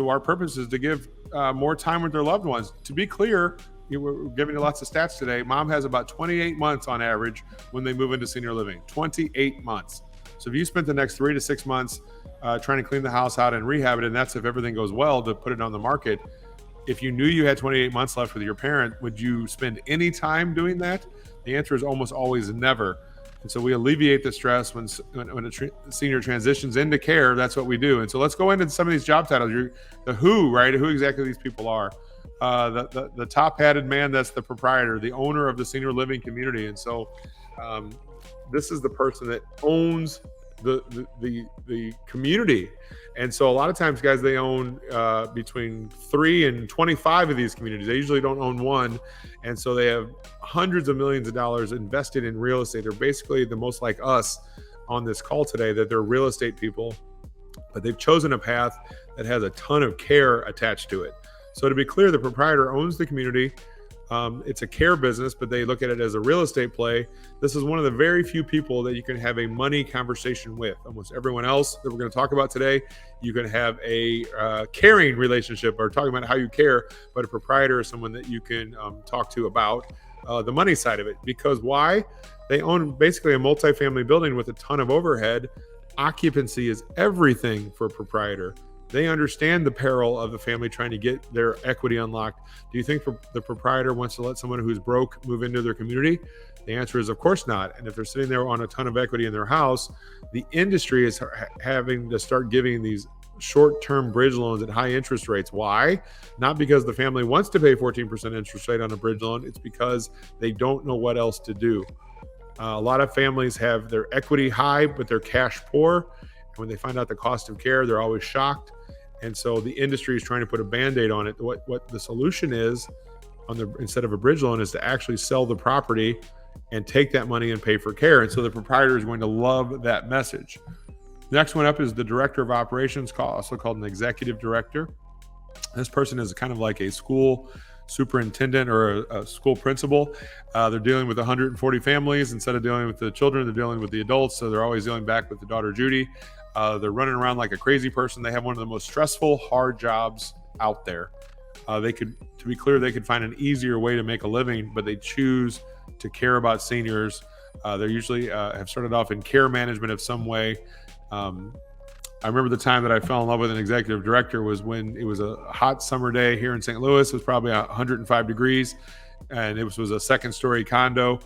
to our purpose is to give more time with their loved ones. To be clear, we're giving you lots of stats today. Mom has about 28 months on average when they move into senior living. 28 months. So if you spent the next 3 to 6 months trying to clean the house out and rehab it, and that's if everything goes well to put it on the market, if you knew you had 28 months left with your parent, would you spend any time doing that? The answer is almost always never. And so we alleviate the stress when a senior transitions into care. That's what we do. And so let's go into some of these job titles. The who, right? Who exactly these people are. The top-hatted man, that's the proprietor, the owner of the senior living community. And so this is the person that owns the community. And so a lot of times, guys, they own between 3 and 25 of these communities. They usually don't own one. And so they have hundreds of millions of dollars invested in real estate. They're basically the most like us on this call today, that they're real estate people, but they've chosen a path that has a ton of care attached to it. So to be clear, the proprietor owns the community. It's a care business, but they look at it as a real estate play. This is one of the very few people that you can have a money conversation with. Almost everyone else that we're going to talk about today, you can have a caring relationship or talking about how you care, but a proprietor is someone that you can talk to about the money side of it. Because why? They own basically a multifamily building with a ton of overhead. Occupancy is everything for a proprietor. They understand the peril of the family trying to get their equity unlocked. Do you think the proprietor wants to let someone who's broke move into their community? The answer is, of course not. And if they're sitting there on a ton of equity in their house, the industry is having to start giving these short-term bridge loans at high interest rates. Why? Not because the family wants to pay 14% interest rate on a bridge loan. It's because they don't know what else to do. A lot of families have their equity high, but they're cash poor. And when they find out the cost of care, they're always shocked. And so the industry is trying to put a Band-Aid on it. What the solution is instead of a bridge loan is to actually sell the property and take that money and pay for care. And so the proprietor is going to love that message. Next one up is the director of operations, also called an executive director. This person is kind of like a school superintendent or a school principal. They're dealing with 140 families. Instead of dealing with the children, they're dealing with the adults. So they're always dealing back with the daughter, Judy. They're running around like a crazy person. They have one of the most stressful, hard jobs out there. To be clear, they could find an easier way to make a living, but they choose to care about seniors. They usually have started off in care management of some way. I remember the time that I fell in love with an executive director was when it was a hot summer day here in St. Louis. It was probably 105 degrees, and it was a second-story condo.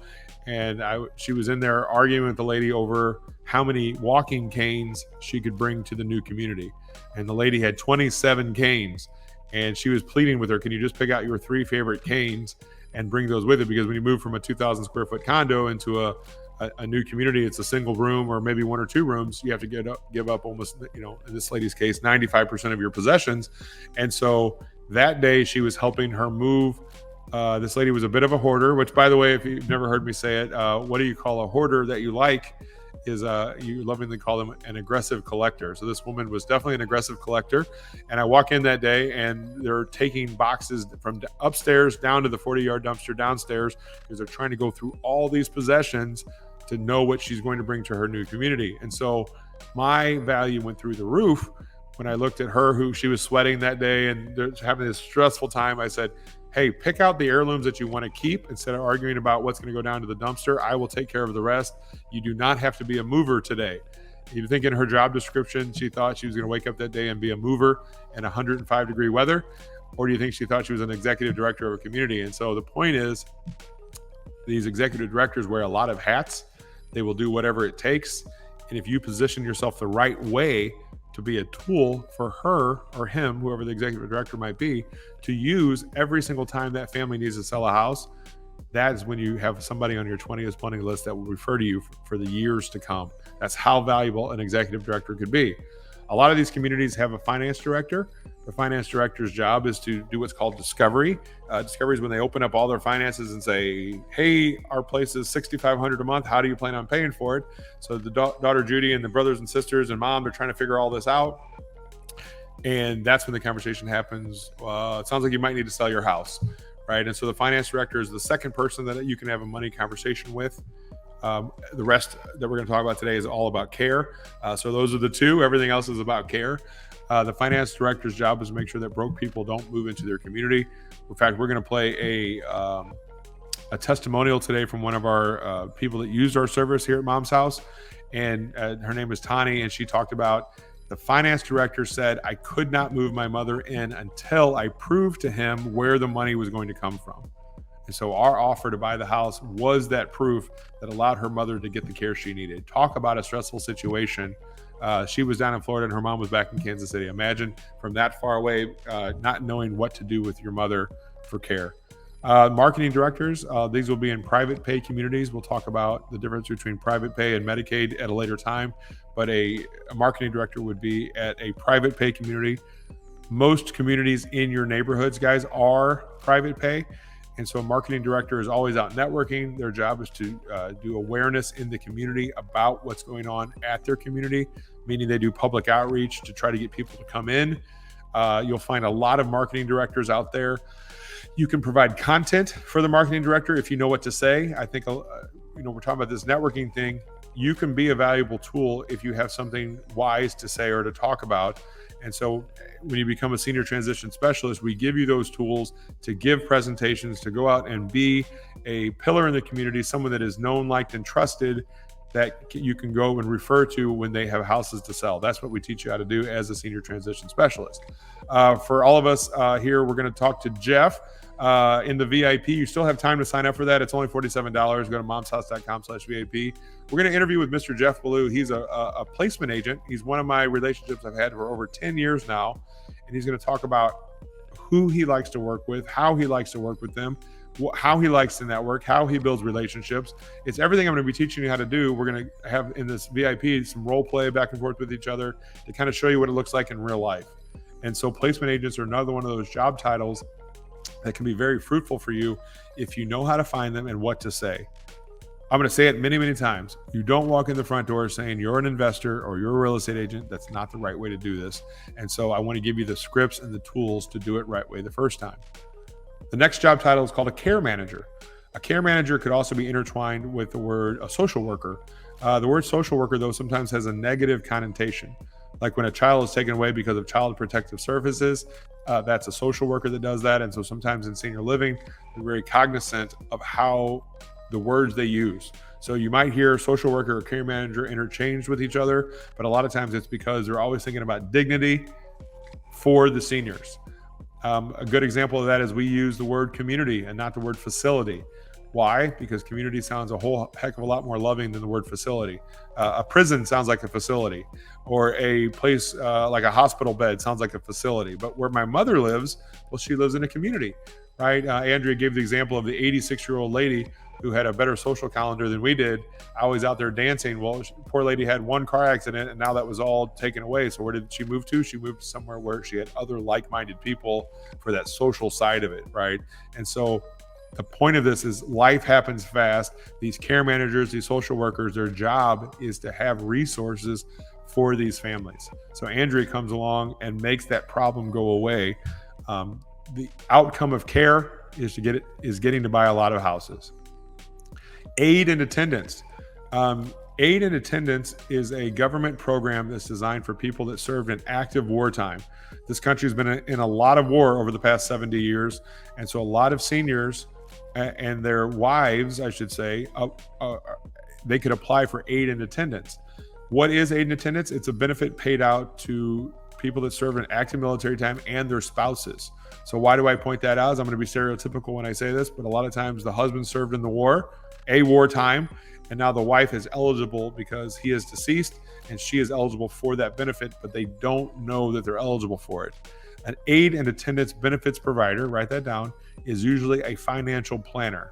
And she was in there arguing with the lady over how many walking canes she could bring to the new community. And the lady had 27 canes. And she was pleading with her, can you just pick out your 3 favorite canes and bring those with it? Because when you move from a 2,000 square foot condo into a new community, it's a single room or maybe 1 or 2 rooms. You have to give up almost, in this lady's case, 95% of your possessions. And so that day she was helping her move. This lady was a bit of a hoarder, which, by the way, if you've never heard me say it, what do you call a hoarder that you like is you lovingly call them an aggressive collector. So this woman was definitely an aggressive collector. And I walk in that day and they're taking boxes from upstairs down to the 40-yard dumpster downstairs because they're trying to go through all these possessions to know what she's going to bring to her new community. And so my value went through the roof when I looked at her, who she was sweating that day and they're having this stressful time. I said, hey, pick out the heirlooms that you want to keep instead of arguing about what's going to go down to the dumpster. I will take care of the rest. You do not have to be a mover today. You think in her job description, she thought she was going to wake up that day and be a mover in 105 degree weather? Or do you think she thought she was an executive director of a community? And so the point is, these executive directors wear a lot of hats. They will do whatever it takes. And if you position yourself the right way to be a tool for her or him, whoever the executive director might be, to use every single time that family needs to sell a house, that is when you have somebody on your 20th funding list that will refer to you for the years to come. That's how valuable an executive director could be. A lot of these communities have a finance director. The finance director's job is to do what's called discovery. Discovery is when they open up all their finances and say, hey, our place is $6,500 a month. How do you plan on paying for it? So the daughter, Judy, and the brothers and sisters and mom, they're trying to figure all this out. And that's when the conversation happens. It sounds like you might need to sell your house, right? And so the finance director is the second person that you can have a money conversation with. The rest that we're going to talk about today is all about care. So those are the two. Everything else is about care. The finance director's job is to make sure that broke people don't move into their community. In fact, we're going to play a testimonial today from one of our people that used our service here at Mom's House. And her name is Tani, and she talked about the finance director said, I could not move my mother in until I proved to him where the money was going to come from. And so our offer to buy the house was that proof that allowed her mother to get the care she needed. Talk about a stressful situation. She was down in Florida and her mom was back in Kansas City. Imagine from that far away, not knowing what to do with your mother for care. Marketing directors, these will be in private pay communities. We'll talk about the difference between private pay and Medicaid at a later time, but a marketing director would be at a private pay community. Most communities in your neighborhoods, guys, are private pay. And so a marketing director is always out networking. Their job is to do awareness in the community about what's going on at their community, meaning they do public outreach to try to get people to come in. You'll find a lot of marketing directors out there. You can provide content for the marketing director if you know what to say. I think, we're talking about this networking thing. You can be a valuable tool if you have something wise to say or to talk about. And so when you become a senior transition specialist, we give you those tools to give presentations, to go out and be a pillar in the community, someone that is known, liked, and trusted that you can go and refer to when they have houses to sell. That's what we teach you how to do as a senior transition specialist. For all of us here, we're going to talk to Jeff in the VIP. You still have time to sign up for that. It's only $47. Go to momshouse.com/VIP. We're going to interview with Mr. Jeff Ballou. He's a placement agent. He's one of my relationships I've had for over 10 years now. And he's going to talk about who he likes to work with, how he likes to work with them, how he likes to network, how he builds relationships. It's everything I'm going to be teaching you how to do. We're going to have in this VIP some role play back and forth with each other to kind of show you what it looks like in real life. And so placement agents are another one of those job titles that can be very fruitful for you if you know how to find them and what to say. I'm going to say it many, many times. You don't walk in the front door saying you're an investor or you're a real estate agent. That's not the right way to do this. And so I want to give you the scripts and the tools to do it right way the first time. The next job title is called a care manager. A care manager could also be intertwined with the word a social worker. The word social worker, though, sometimes has a negative connotation. Like when a child is taken away because of child protective services, that's a social worker that does that. And so sometimes in senior living, they're very cognizant of how the words they use. So you might hear social worker or care manager interchanged with each other, but a lot of times it's because they're always thinking about dignity for the seniors. A good example of that is we use the word community and not the word facility. Why? Because community sounds a whole heck of a lot more loving than the word facility. A prison sounds like a facility, or a place like a hospital bed sounds like a facility. But where my mother lives, well, she lives in a community, right? Andrea gave the example of the 86-year-old lady who had a better social calendar than we did. I was out there dancing. Well, poor lady had one car accident and now that was all taken away. So where did she move to? She moved somewhere where she had other like-minded people for that social side of it, right? And so the point of this is life happens fast. These care managers, these social workers, their job is to have resources for these families. So Andrea comes along and makes that problem go away. The outcome of care is getting to buy a lot of houses. Aid and attendance. Aid and attendance is a government program that's designed for people that served in active wartime. This country's been in a lot of war over the past 70 years. And so a lot of seniors and their wives, I should say, they could apply for aid and attendance. What is aid and attendance? It's a benefit paid out to people that serve in active military time and their spouses. So why do I point that out? I'm going to be stereotypical when I say this, but a lot of times the husband served in the war, a wartime, and now the wife is eligible because he is deceased and she is eligible for that benefit, but they don't know that they're eligible for it. An aid and attendance benefits provider, write that down, is usually a financial planner.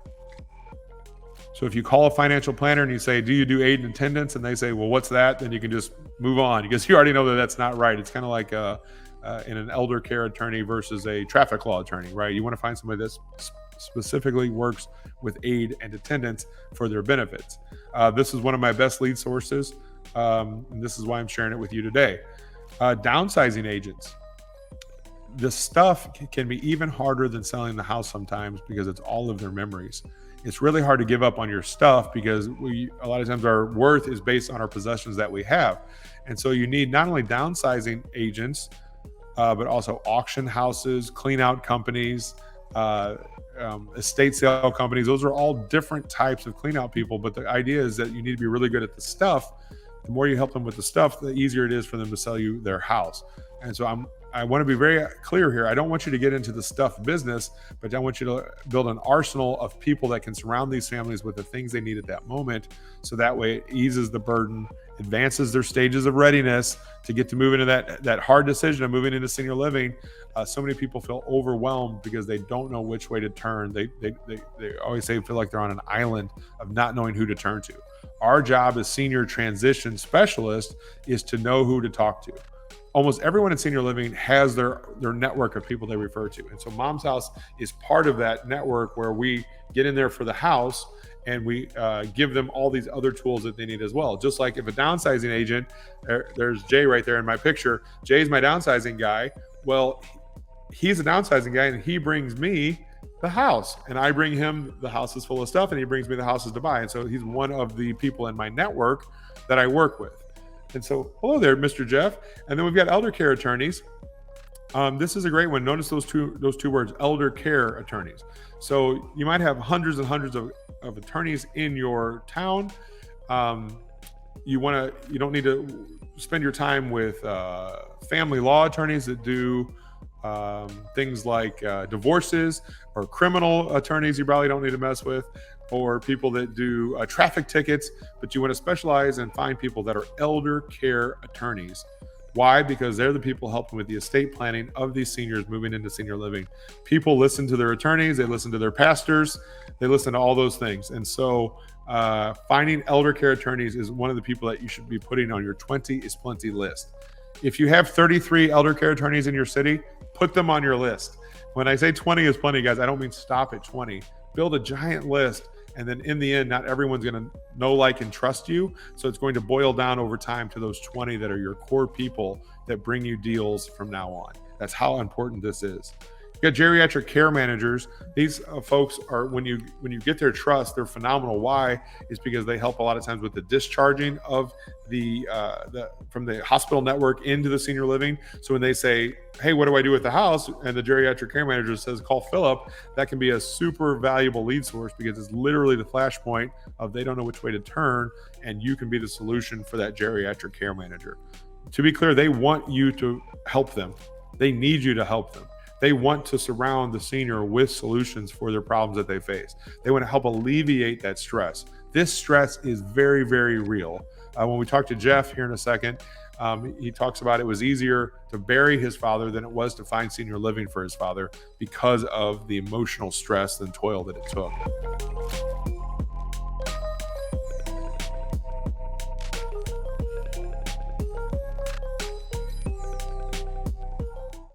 So if you call a financial planner and you say, do you do aid and attendance? And they say, well, what's that? Then you can just move on because you already know that that's not right. It's kind of like in an elder care attorney versus a traffic law attorney, right? You want to find somebody that specifically works with aid and attendance for their benefits. This is one of my best lead sources, and this is why I'm sharing it with you today. Downsizing agents. This stuff can be even harder than selling the house sometimes because it's all of their memories. it's really hard to give up on your stuff because a lot of times our worth is based on our possessions that we have. And so you need not only downsizing agents, but also auction houses, clean out companies, uh, estate sale companies. Those are all different types of clean out people. But the idea is that you need to be really good at the stuff. The more you help them with the stuff, the easier it is for them to sell you their house. And so I want to be very clear here. I don't want you to get into the stuff business, but I want you to build an arsenal of people that can surround these families with the things they need at that moment. So that way it eases the burden, advances their stages of readiness to get to move into that hard decision of moving into senior living. So many people feel overwhelmed because they don't know which way to turn. They always say feel like they're on an island of not knowing who to turn to. Our job as senior transition specialists is to know who to talk to. Almost everyone in senior living has their network of people they refer to. And so Mom's House is part of that network where we get in there for the house and we give them all these other tools that they need as well. Just like if a downsizing agent, there's Jay right there in my picture. Jay's my downsizing guy. Well, he's a downsizing guy and he brings me the house and I bring him the house is full of stuff and he brings me the houses to buy. And so he's one of the people in my network that I work with. And so, hello there, Mr. Jeff. And then we've got elder care attorneys. This is a great one. Notice those two words, elder care attorneys. So you might have hundreds and hundreds of attorneys in your town. You don't need to spend your time with family law attorneys that do things like divorces, or criminal attorneys you probably don't need to mess with, or people that do traffic tickets, but you want to specialize and find people that are elder care attorneys. Why? Because they're the people helping with the estate planning of these seniors moving into senior living. People listen to their attorneys, they listen to their pastors, they listen to all those things. And so finding elder care attorneys is one of the people that you should be putting on your 20 is plenty list. If you have 33 elder care attorneys in your city, put them on your list. When I say 20 is plenty, guys, I don't mean stop at 20. Build a giant list. And then in the end, not everyone's going to know, like, and trust you. So it's going to boil down over time to those 20 that are your core people that bring you deals from now on. That's how important this is. You got geriatric care managers. These folks are, when you get their trust, they're phenomenal. Why? Is because they help a lot of times with the discharging of from the hospital network into the senior living. So when they say, hey, what do I do with the house? And the geriatric care manager says, call Philip. That can be a super valuable lead source because it's literally the flashpoint of they don't know which way to turn, and you can be the solution for that geriatric care manager. To be clear, they want you to help them. They need you to help them. They want to surround the senior with solutions for their problems that they face. They want to help alleviate that stress. This stress is very, very real. When we talk to Jeff here in a second, he talks about it was easier to bury his father than it was to find senior living for his father because of the emotional stress and toil that it took.